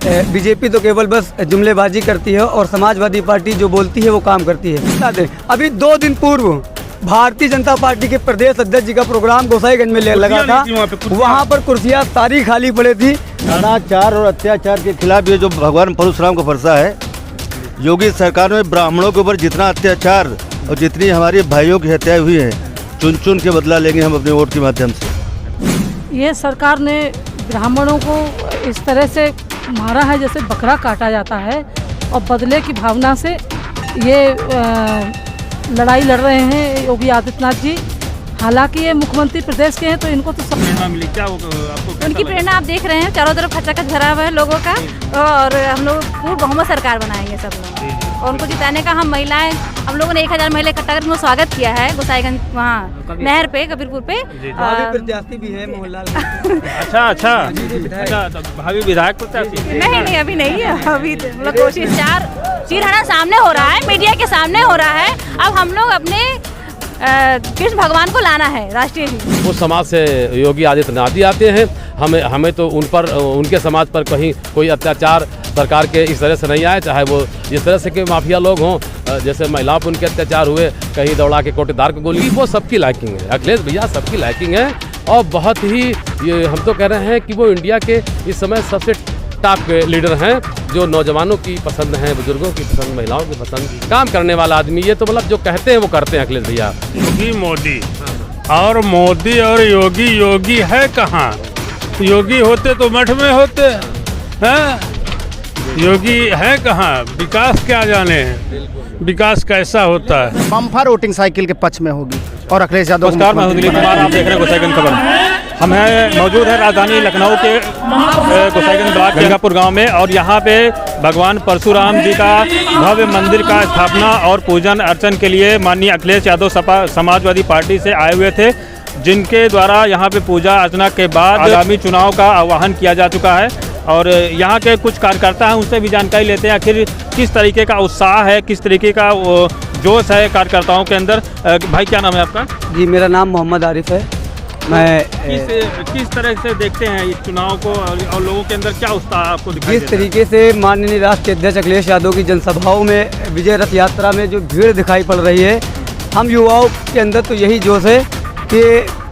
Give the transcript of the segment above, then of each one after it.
BJP तो केवल बस जुमलेबाजी करती है और समाजवादी पार्टी जो बोलती है वो काम करती है। अभी 2 दिन पूर्व भारतीय जनता पार्टी के प्रदेश अध्यक्ष जी का प्रोग्राम गोसाईगंज में लगा था, वहाँ पर कुर्सियाँ सारी खाली पड़ी थी। अनाचार और अत्याचार के खिलाफ ये जो भगवान परशुराम का फरसा है, योगी सरकार में ब्राह्मणों के ऊपर जितना अत्याचार और जितनी हमारे भाइयों की हत्या हुई है, चुन चुन के बदला लेंगे हम अपने वोट के माध्यम से। ये सरकार ने ब्राह्मणों को इस तरह से मारा है जैसे बकरा काटा जाता है, और बदले की भावना से ये लड़ाई लड़ रहे हैं योगी आदित्यनाथ जी। हालांकि ये मुख्यमंत्री प्रदेश के हैं तो इनको तो सब प्रेरणा मिली क्या आपको? उनकी प्रेरणा आप देख रहे हैं, चारों तरफ खचाखच भरा हुआ है लोगों का, और हम लोग पूर्ण बहुमत सरकार बनाएंगे सब लोग। और उनको जिताने का हम महिलाएं, हम लोगों ने 1000 महिला इकट्ठा कर उनको स्वागत किया है गोसाईगंज वहाँ नहर पे, कबीरपुर पे। प्रत्याशी भी है मोहनलाल। अच्छा, तो भावी विधायक प्रत्याशी? नहीं अभी नहीं है, अभी मतलब कोशिश 4 चीरहना सामने हो रहा है, मीडिया के सामने हो रहा है। अब हम लोग अपने कृष्ण भगवान को लाना है राष्ट्रीय जी। उस समाज से योगी आदित्यनाथ जी आते हैं, हमें तो उन पर, उनके समाज पर कहीं कोई अत्याचार सरकार के इस तरह से नहीं आए, चाहे वो इस तरह से कि माफिया लोग हों, जैसे महिलाओं पर उनके अत्याचार हुए, कहीं दौड़ा के कोटेदार को गोली, वो सबकी लाइकिंग है। अखिलेश भैया सबकी लाइकिंग है, और बहुत ही ये हम तो कह रहे हैं कि वो इंडिया के इस समय सबसे टॉप के लीडर हैं, जो नौजवानों की पसंद हैं, बुजुर्गों की पसंद, महिलाओं की पसंद, काम करने वाला आदमी। ये तो मतलब जो कहते हैं वो करते हैं अखिलेश भैया। मोदी और मोदी और योगी है कहाँ? योगी होते तो मठ में होते हैं, योगी है कहाँ? विकास क्या जाने हैं, विकास कैसा होता है? बम्पर वोटिंग साइकिल के पक्ष में होगी और अखिलेश यादव। नमस्कार, मैं दिलीप कुमार, आप देख रहे हैं गोसाईगंज खबर। हम हैं मौजूद है राजधानी लखनऊ के गोसाईगंज ब्लॉक गंगापुर गांव में, और यहाँ पे भगवान परशुराम जी का भव्य मंदिर का स्थापना और पूजन अर्चन के लिए माननीय अखिलेश यादव सपा समाजवादी पार्टी से आए हुए थे, जिनके द्वारा यहाँ पे पूजा अर्चना के बाद आगामी चुनाव का आह्वान किया जा चुका है। और यहाँ के कुछ कार्यकर्ता हैं, उनसे भी जानकारी लेते हैं आखिर किस तरीके का उत्साह है, किस तरीके का जोश है कार्यकर्ताओं के अंदर। भाई क्या नाम है आपका? जी मेरा नाम मोहम्मद आरिफ है। मैं किस तरह से देखते हैं इस चुनाव को, और लोगों के अंदर क्या उत्साह आपको दिखाई जिस तरीके से माननीय राष्ट्रीय अध्यक्ष अखिलेश यादव की जनसभाओं में, विजय रथ यात्रा में जो भीड़ दिखाई पड़ रही है, हम युवाओं के अंदर तो यही जोश है कि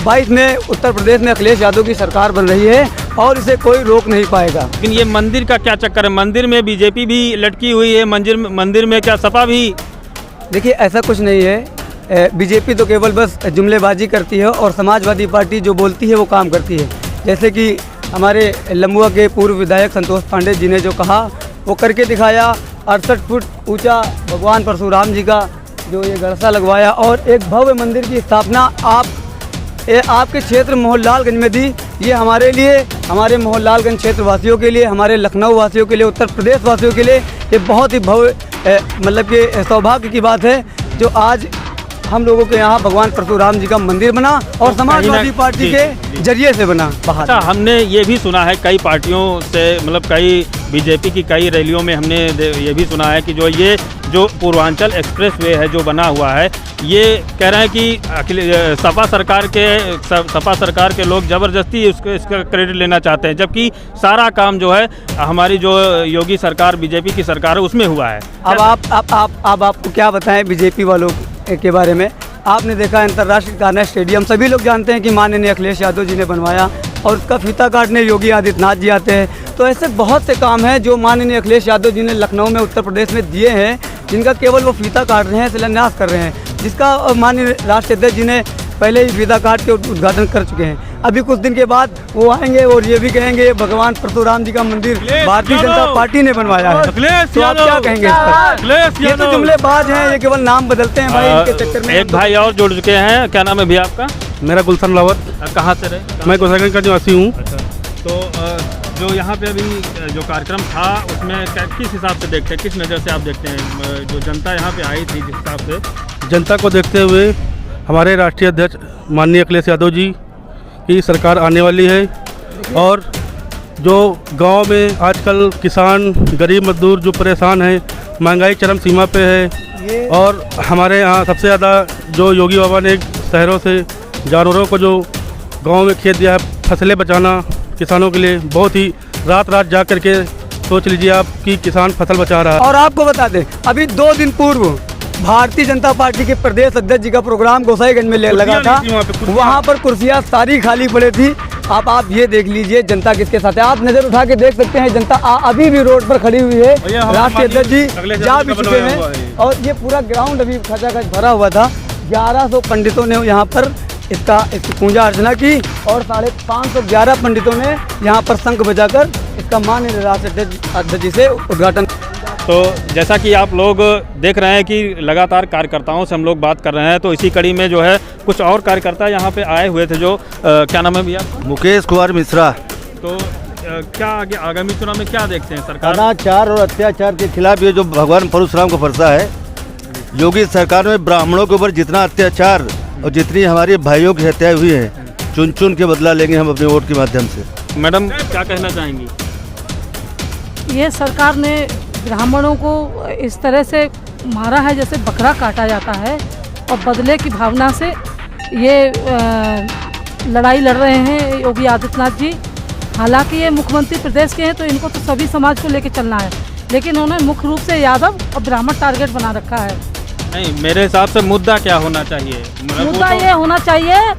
22 में उत्तर प्रदेश में अखिलेश यादव की सरकार बन रही है और इसे कोई रोक नहीं पाएगा। लेकिन ये मंदिर का क्या चक्कर है? मंदिर में बीजेपी भी लटकी हुई है, मंदिर में क्या सपा भी? देखिए ऐसा कुछ नहीं है, बीजेपी तो केवल बस जुमलेबाजी करती है और समाजवादी पार्टी जो बोलती है वो काम करती है। जैसे कि हमारे लम्बुआ के पूर्व विधायक संतोष पांडे जी ने जो कहा वो करके दिखाया। 68 फुट ऊंचा भगवान परशुराम जी का जो ये गड़सा लगवाया और एक भव्य मंदिर की स्थापना आपके क्षेत्र मोहनलालगंज में दी। ये हमारे लिए, हमारे मोहनलालगंज क्षेत्र वासियों के लिए, हमारे लखनऊ वासियों के लिए, उत्तर प्रदेश वासियों के लिए ये बहुत ही भव्य मतलब कि सौभाग्य की बात है जो आज हम लोगों के यहाँ भगवान परशुराम जी का मंदिर बना और समाजवादी पार्टी के जरिए से बना। अच्छा, हमने ये भी सुना है कई पार्टियों से, मतलब कई बीजेपी की कई रैलियों में हमने ये भी सुना है कि जो पूर्वांचल एक्सप्रेस वे है जो बना हुआ है, ये कह रहे हैं कि सपा सरकार के लोग ज़बरदस्ती इसका क्रेडिट लेना चाहते हैं, जबकि सारा काम जो है हमारी जो योगी सरकार, बीजेपी की सरकार है, उसमें हुआ है। अब आपको क्या बताएं बीजेपी वालों के बारे में। आपने देखा अंतर्राष्ट्रीय कान्हा स्टेडियम सभी लोग जानते हैं कि माननीय अखिलेश यादव जी ने बनवाया और उसका फीता काटने योगी आदित्यनाथ जी आते हैं। तो ऐसे बहुत से काम हैं जो माननीय अखिलेश यादव जी ने लखनऊ में, उत्तर प्रदेश में दिए हैं, जिनका केवल वो फीता काट रहे हैं, शिलान्यास कर रहे हैं, जिसका माननीय राष्ट्रीय अध्यक्ष जी ने पहले ही फीता काट के उद्घाटन कर चुके हैं। अभी कुछ दिन के बाद वो आएंगे और ये भी कहेंगे भगवान परशुराम जी का मंदिर भारतीय जनता पार्टी ने बनवाया है। तो आप क्या कहेंगे इस पर? ये तो जुमलेबाज हैं, ये केवल नाम बदलते हैं भाई, इनके चक्कर में। एक भाई और जुड़ चुके हैं, क्या नाम है भैया आपका? मेरा गुलशन लावर। कहाँ से रहे? मैं गोसाईगंज का निवासी हूँ। तो जो यहाँ पे अभी जो कार्यक्रम था उसमें किस हिसाब से देखते हैं, किस नज़र से आप देखते हैं? जो जनता यहाँ पे आई थी जिस हिसाब से, जनता को देखते हुए हमारे राष्ट्रीय अध्यक्ष माननीय अखिलेश यादव जी की सरकार आने वाली है, और जो गांव में आजकल किसान, गरीब मजदूर जो परेशान हैं, महंगाई चरम सीमा पे है, और हमारे यहाँ सबसे ज़्यादा जो योगी बाबा ने शहरों से जानवरों को जो गांव में खेत दिया है, फसलें बचाना किसानों के लिए, बहुत ही रात जाग करके सोच लीजिए आप कि किसान फसल बचा रहा है। और आपको बता दें, अभी 2 दिन पूर्व भारतीय जनता पार्टी के प्रदेश अध्यक्ष जी का प्रोग्राम गोसाईगंज में लगा था। वहाँ पर कुर्सियाँ सारी खाली पड़ी थी। आप ये देख लीजिए जनता किसके साथ है। आप नज़र उठा के देख सकते हैं, जनता अभी भी रोड पर खड़ी हुई है। राष्ट्रीय अध्यक्ष जी जा भी चुके हैं और ये पूरा ग्राउंड अभी खचाखच भरा हुआ था। 1100 पंडितों ने यहाँ पर इसकी पूजा अर्चना की और 511 पंडितों ने यहाँ पर शंख बजाकर इसका माननीय राष्ट्रीय अध्यक्ष जी से उद्घाटन। तो जैसा कि आप लोग देख रहे हैं कि लगातार कार्यकर्ताओं से हम लोग बात कर रहे हैं, तो इसी कड़ी में जो है कुछ और कार्यकर्ता यहाँ पे आए हुए थे जो क्या नाम है भैया? मुकेश कुमार मिश्रा। तो क्या आगे आगामी चुनाव में क्या देखते हैं सरकार? अनाचार और अत्याचार के खिलाफ ये जो भगवान परशुराम को फरसा है, योगी सरकार में ब्राह्मणों के ऊपर जितना अत्याचार और जितनी हमारे भाइयों की हत्या हुई है, चुन चुन के बदला लेंगे हम अपने वोट के माध्यम से। मैडम क्या कहना चाहेंगी? ये सरकार ने ब्राह्मणों को इस तरह से मारा है जैसे बकरा काटा जाता है, और बदले की भावना से ये लड़ाई लड़ रहे हैं योगी आदित्यनाथ जी। हालांकि ये मुख्यमंत्री प्रदेश के हैं तो इनको तो सभी समाज को लेकर चलना है, लेकिन उन्होंने मुख्य रूप से यादव और ब्राह्मण टारगेट बना रखा है। नहीं, मेरे हिसाब से मुद्दा क्या होना चाहिए? मुद्दा ये होना चाहिए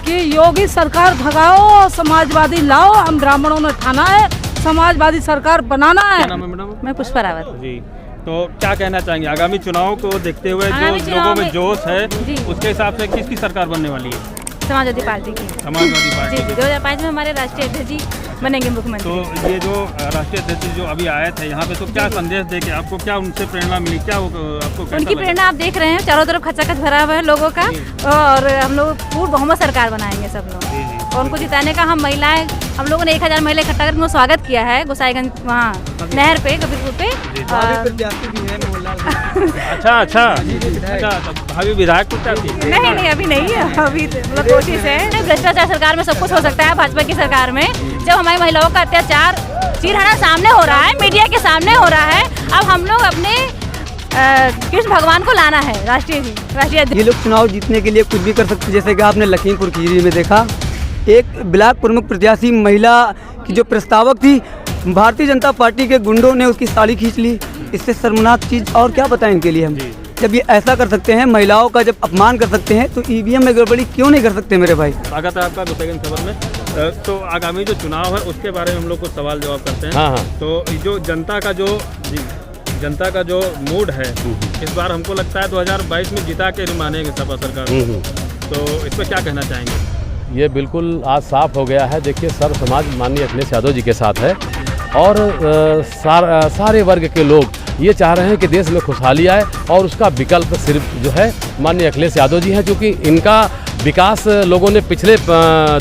कि योगी सरकार भगाओ और समाजवादी लाओ। हम ब्राह्मणों ने ठाना है समाजवादी सरकार बनाना है। क्या नाम है मैडम? मैं पुष्पा रावत जी। तो क्या कहना चाहेंगे आगामी चुनाव को देखते हुए, जो लोगों में जोश है उसके हिसाब से किसकी सरकार बनने वाली है? समाजवादी पार्टी की। समाजवादी पार्टी जी, 2005 में हमारे राष्ट्रीय अध्यक्ष जी बनेंगे मुख्यमंत्री। तो ये जो राष्ट्रीय अध्यक्ष जो अभी आए थे यहाँ पे, तो क्या संदेश देके आपको क्या उनसे प्रेरणा मिली? क्या आपको कैसा उनकी लगा? प्रेरणा आप देख रहे हैं, चारों तरफ खचाखच भरा हुआ है लोगों का, और हम लोग पूर्ण बहुमत सरकार बनाएंगे सब लोग। और उनको जिताने का हम महिलाएं, हम लोगों ने 1000 महिला इकट्ठा कर उनको स्वागत किया है गोसाईगंज वहाँ नहर पे, कबीरपुर पे। अच्छा, भावी विधायक प्रत्याशी? नहीं अभी नहीं है, अभी मतलब कोशिश है। भ्रष्टाचार सरकार में सब कुछ हो सकता है। भाजपा की सरकार में जब हमारी महिलाओं का अत्याचार चीरहरण सामने हो रहा है, मीडिया के सामने हो रहा है, अब हम लोग अपने कृष्ण भगवान को लाना है। राष्ट्रीय ये लोग चुनाव जीतने के लिए कुछ भी कर सकते हैं। जैसे कि आपने लखीमपुर खीरी में देखा, एक ब्लॉक प्रमुख प्रत्याशी महिला की जो प्रस्तावक थी, भारतीय जनता पार्टी के गुंडों ने उसकी साड़ी खींच ली। इससे शर्मनाक चीज़ और क्या बताएं इनके लिए हम। जब ये ऐसा कर सकते हैं, महिलाओं का जब अपमान कर सकते हैं, तो ईवीएम में गड़बड़ी क्यों नहीं कर सकते मेरे भाई? स्वागत है आपका गोसाईगंज खबर में। तो आगामी जो चुनाव है उसके बारे में हम लोग कुछ सवाल जवाब करते हैं। हाँ। तो जो जनता का जो मूड है इस बार, हमको लगता है 2022 में जिता के मानेंगे सपा सरकार। तो इस पर क्या कहना चाहेंगे? ये बिल्कुल आज साफ हो गया है। देखिए, सर्व समाज माननीय अखिलेश यादव जी के साथ है, और सारे वर्ग के लोग ये चाह रहे हैं कि देश में खुशहाली आए, और उसका विकल्प सिर्फ जो है माननीय अखिलेश यादव जी हैं, क्योंकि इनका विकास लोगों ने पिछले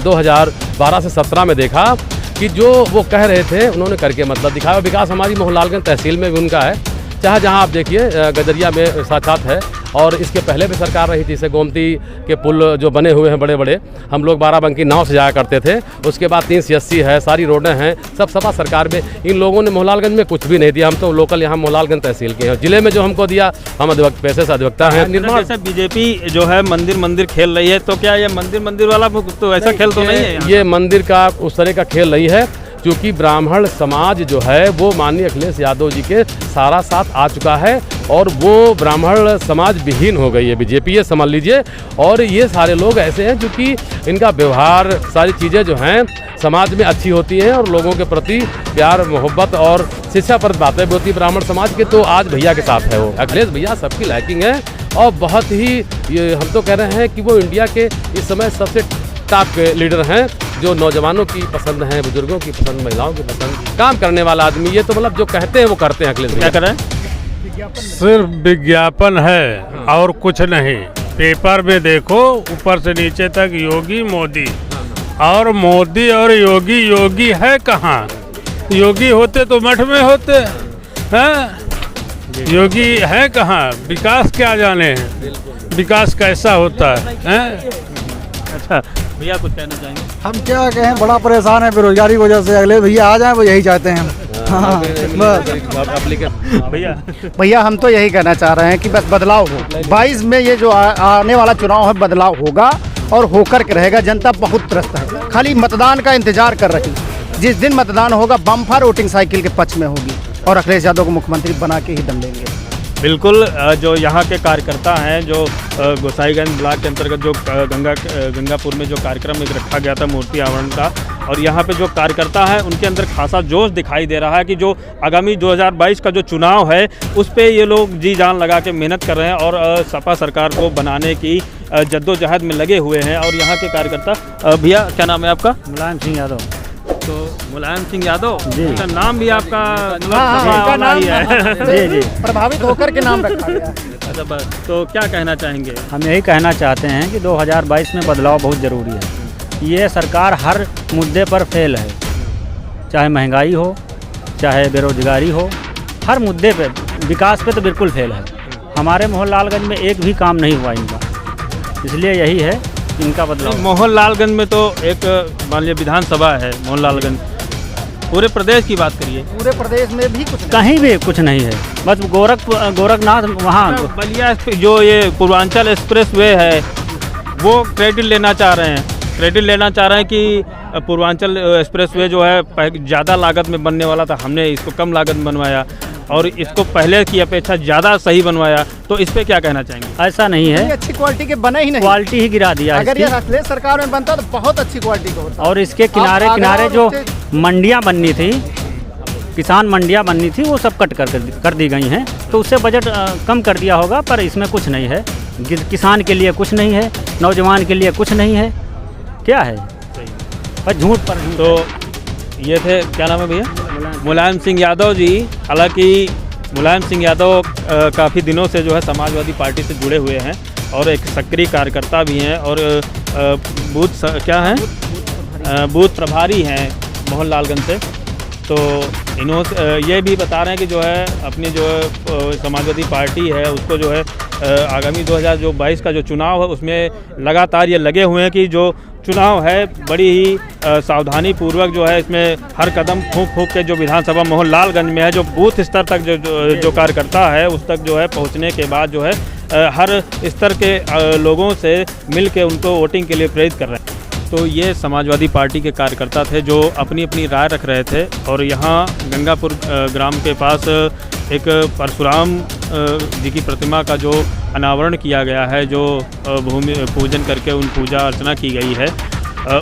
2012 से 17 में देखा कि जो वो कह रहे थे उन्होंने करके मतलब दिखाया। विकास हमारी मोहनलालगंज तहसील में भी उनका है, चाहे जहाँ आप देखिए गजरिया में साक्षात है, और इसके पहले भी सरकार रही थी। जैसे गोमती के पुल जो बने हुए हैं बड़े बड़े, हम लोग बाराबंकी नाव से जाया करते थे। उसके बाद 3 CSC है, सारी रोडें हैं, सब सपा सरकार में। इन लोगों ने मोहनलालगंज में कुछ भी नहीं दिया। हम तो लोकल यहाँ मोहनलालगंज तहसील के हैं। जिले में जो हमको दिया, हम पैसे से अधिवक्ता हैं। निर्माण जैसे बीजेपी जो है मंदिर खेल रही है, तो क्या ये मंदिर वाला तो ऐसा खेल तो नहीं है? ये मंदिर का उस तरह का खेल नहीं है, क्योंकि ब्राह्मण समाज जो है वो माननीय अखिलेश यादव जी के सारा साथ आ चुका है, और वो ब्राह्मण समाज विहीन हो गई है बीजेपी, ये समझ लीजिए। और ये सारे लोग ऐसे हैं क्योंकि इनका व्यवहार, सारी चीज़ें जो हैं समाज में अच्छी होती हैं, और लोगों के प्रति प्यार मोहब्बत और शिक्षा पर बातें भी होती है ब्राह्मण समाज के। तो आज भैया के साथ है वो अखिलेश भैया, सबकी लाइकिंग है, और बहुत ही ये हम तो कह रहे हैं कि वो इंडिया के इस समय सबसे टॉप के लीडर हैं, जो नौजवानों की पसंद हैं, बुजुर्गों की पसंद, महिलाओं की पसंद, काम करने वाला आदमी। ये तो मतलब जो कहते हैं वो करते हैं अखिलेश। क्या करें? सिर्फ विज्ञापन है और कुछ नहीं। पेपर में देखो ऊपर से नीचे तक योगी मोदी, और मोदी और योगी है कहाँ? योगी होते तो मठ में होते हैं, योगी है कहाँ? विकास क्या जाने हैं, विकास कैसा होता है? अच्छा भैया, कुछ कहना चाहेंगे? हम क्या कहें, बड़ा परेशान है बेरोजगारी की वजह से। अगले भैया आ जाएं, वो यही चाहते हैं हम। हाँ, भैया हम तो यही कहना चाह रहे हैं कि बस बदलाव हो। 22 में ये जो आने वाला चुनाव है, बदलाव होगा और होकर के रहेगा। जनता बहुत त्रस्त है, खाली मतदान का इंतजार कर रही है। जिस दिन मतदान होगा बम्पर वोटिंग साइकिल के पक्ष में होगी और अखिलेश यादव को मुख्यमंत्री बना के ही दम देंगे। बिल्कुल, जो यहाँ के कार्यकर्ता हैं, जो गोसाईगंज ब्लॉक के अंतर्गत जो गंगापुर में जो कार्यक्रम एक रखा गया था मूर्ति आवरण का, और यहाँ पे जो कार्यकर्ता हैं उनके अंदर खासा जोश दिखाई दे रहा है कि जो आगामी 2022 का जो चुनाव है उस पे ये लोग जी जान लगा के मेहनत कर रहे हैं और सपा सरकार को बनाने की जद्दोजहद में लगे हुए हैं। और यहाँ के कार्यकर्ता, भैया क्या नाम है आपका? मुलायम सिंह यादव। तो मुलायम सिंह यादव जी, का नाम भी आपका नाम ही है। जी जी, प्रभावित होकर के नाम रखा गया। अच्छा, तो क्या कहना चाहेंगे? हम यही कहना चाहते हैं कि 2022 में बदलाव बहुत ज़रूरी है। ये सरकार हर मुद्दे पर फेल है, चाहे महंगाई हो, चाहे बेरोजगारी हो, हर मुद्दे पे, विकास पे तो बिल्कुल फेल है। हमारे मोहनलालगंज में एक भी काम नहीं हुआ इनका, इसलिए यही है इनका बदलाव। मोहनलालगंज में तो एक मान लीजिए विधानसभा है मोहनलालगंज, पूरे प्रदेश की बात करिए, पूरे प्रदेश में भी कुछ कहीं भी कुछ नहीं है, बस गोरखनाथ वहाँ बलिया जो ये पूर्वांचल एक्सप्रेस वे है वो क्रेडिट लेना चाह रहे हैं। क्रेडिट लेना चाह रहे हैं कि पूर्वांचल एक्सप्रेस वे जो है ज़्यादा लागत में बनने वाला था, हमने इसको कम लागत में बनवाया और इसको पहले की अपेक्षा ज़्यादा सही बनवाया। तो इस पे क्या कहना चाहेंगे? ऐसा नहीं है, अच्छी क्वालिटी के बने ही नहीं, क्वालिटी ही गिरा दिया अगर ये इसकी। अखिलेश सरकार में बनता तो बहुत अच्छी क्वालिटी का होता। और इसके किनारे किनारे जो मंडियाँ बननी थी, किसान मंडियाँ बननी थी, वो सब कट कर दी गई हैं, तो उससे बजट कम कर दिया होगा, पर इसमें कुछ नहीं है। किसान के लिए कुछ नहीं है, नौजवान के लिए कुछ नहीं है, क्या है, पर झूठ पर झूठ। तो ये थे, क्या नाम है भैया? मुलायम सिंह यादव जी। हालांकि मुलायम सिंह यादव काफ़ी दिनों से जो है समाजवादी पार्टी से जुड़े हुए हैं और एक सक्रिय कार्यकर्ता भी हैं और बूथ प्रभारी हैं मोहनलालगंज से। तो इन्होंने ये भी बता रहे हैं कि जो है अपनी जो समाजवादी पार्टी है उसको जो है आगामी 2022 का जो चुनाव है उसमें लगातार ये लगे हुए हैं कि जो चुनाव है बड़ी ही सावधानी पूर्वक जो है इसमें हर कदम फूंक के जो विधानसभा मोहनलालगंज में है जो बूथ स्तर तक जो कार्यकर्ता है उस तक जो है पहुंचने के बाद जो है हर स्तर के लोगों से मिल के उनको वोटिंग के लिए प्रेरित कर रहे हैं। तो ये समाजवादी पार्टी के कार्यकर्ता थे जो अपनी अपनी राय रख रहे थे। और यहाँ गंगापुर ग्राम के पास एक परशुराम जी की प्रतिमा का जो अनावरण किया गया है, जो भूमि पूजन करके उन पूजा अर्चना की गई है,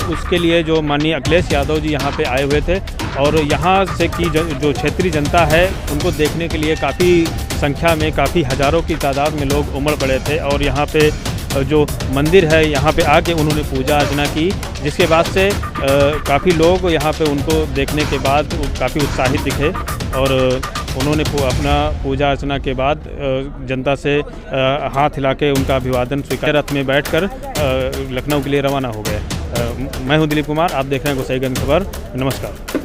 उसके लिए जो माननीय अखिलेश यादव जी यहाँ पे आए हुए थे और यहाँ से की जो क्षेत्रीय जनता है उनको देखने के लिए काफ़ी संख्या में, काफ़ी हज़ारों की तादाद में लोग उमड़ पड़े थे। और यहाँ पे जो मंदिर है यहाँ पे आके उन्होंने पूजा अर्चना की, जिसके बाद से काफ़ी लोग यहाँ पे उनको देखने के बाद काफ़ी उत्साहित दिखे और उन्होंने अपना पूजा अर्चना के बाद जनता से हाथ हिला के उनका अभिवादन स्वीकार रथ में बैठकर लखनऊ के लिए रवाना हो गए। मैं हूं दिलीप कुमार, आप देख रहे हैं गोसाईगंज खबर। नमस्कार।